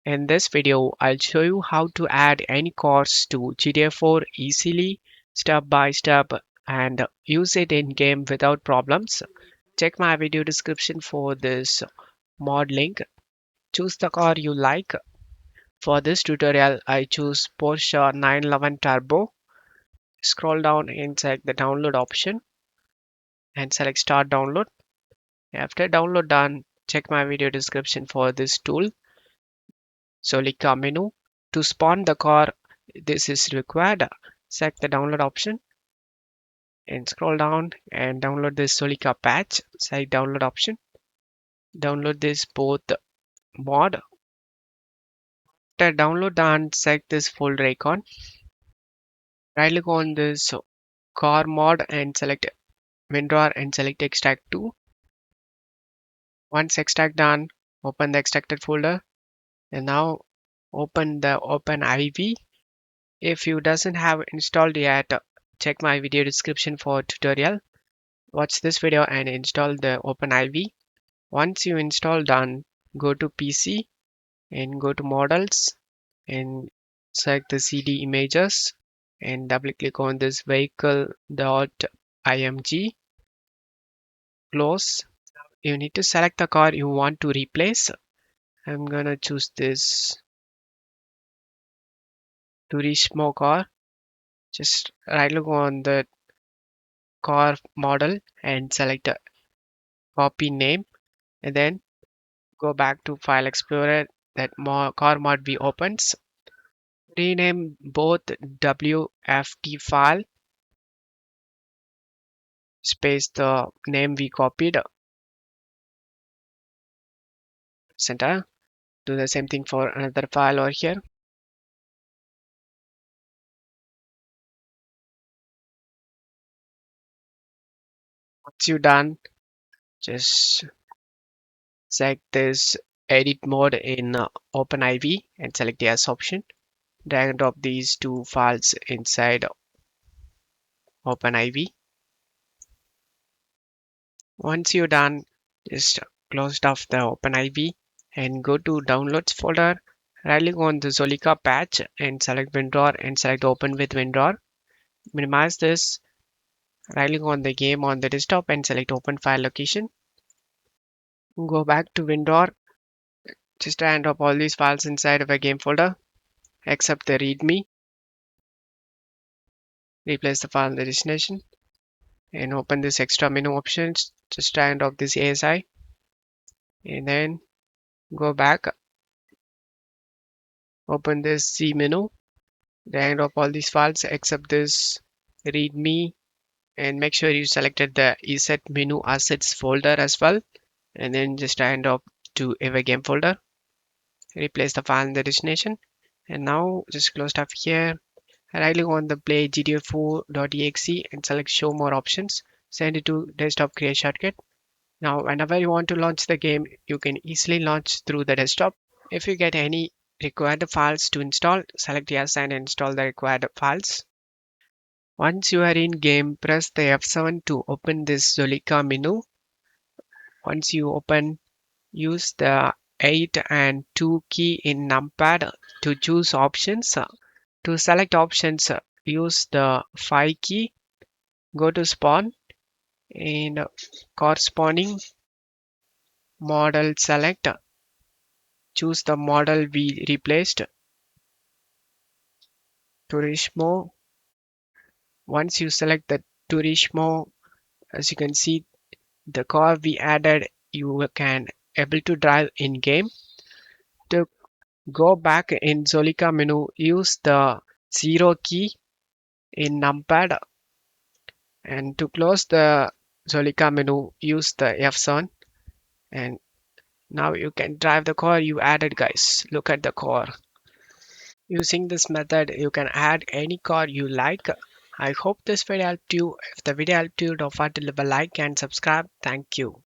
In this video, I'll show you how to add any cars to GTA 4 easily, step by step, and use it in game without problems. Check my video description for this mod link. Choose the car you like. For this tutorial, I choose Porsche 911 Turbo. Scroll down and select the download option and select start download. After download done, check my video description for this tool. Solika menu. To spawn the car, this is required. Select the download option and scroll down and download this Solika patch. Select download option. Download this both mod. After download done, select this folder icon. Right click on this car mod and select WinRAR and select extract to. Once extract done, open the extracted folder and now open the OpenIV. If you doesn't have installed yet, check my video description for tutorial. Watch this video and install the OpenIV. Once you install done, go to PC and go to models and select the CD images and double click on this vehicle.img. Close. You need to select the car you want to replace. I'm gonna choose this Turismo car. Just right click on the car model and select a copy name and then go back to File Explorer that car mod be opens. Rename both WFT file space the name we copied center. Do the same thing for another file over here. Once you're done, just select this edit mode in OpenIV and select the yes option. Drag and drop these two files inside OpenIV. Once you're done, just close off the OpenIV and go to downloads folder. Right click on the Zolika patch and select WinRAR and select open with WinRAR. Minimize this. Right click on the game on the desktop and select open file location. Go back to WinRAR. Just drag and drop all these files inside of a game folder except the readme. Replace the file in the destination and open this extra menu options. Just drag and drop this ASI and then go back. Open this C menu. Drag and drop all these files except this readme and make sure you selected the ESET menu assets folder as well and then just drag and drop to a game folder. Replace the file in the destination and now just close stuff here. Right click on the play gta4.exe and select show more options. Send it to desktop create shortcut. Now whenever you want to launch the game, you can easily launch through the desktop. If you get any required files to install, select yes and install the required files. Once you are in game, press the F7 to open this Zolika menu. Once you open, use the 8 and 2 key in numpad to choose options. To select options, use the 5 key. Go to spawn and corresponding model select. Choose the model we replaced, Turismo. Once you select the Turismo, as you can see, the car we added, you can able to drive in game. To go back in Zolika menu, use the 0 key in numpad and to close the Zolika menu, use the F7 and now you can drive the car you added, guys. Look at the car. Using this method, you can add any car you like. I hope this video helped you. If the video helped you, don't forget to leave a like and subscribe. Thank you.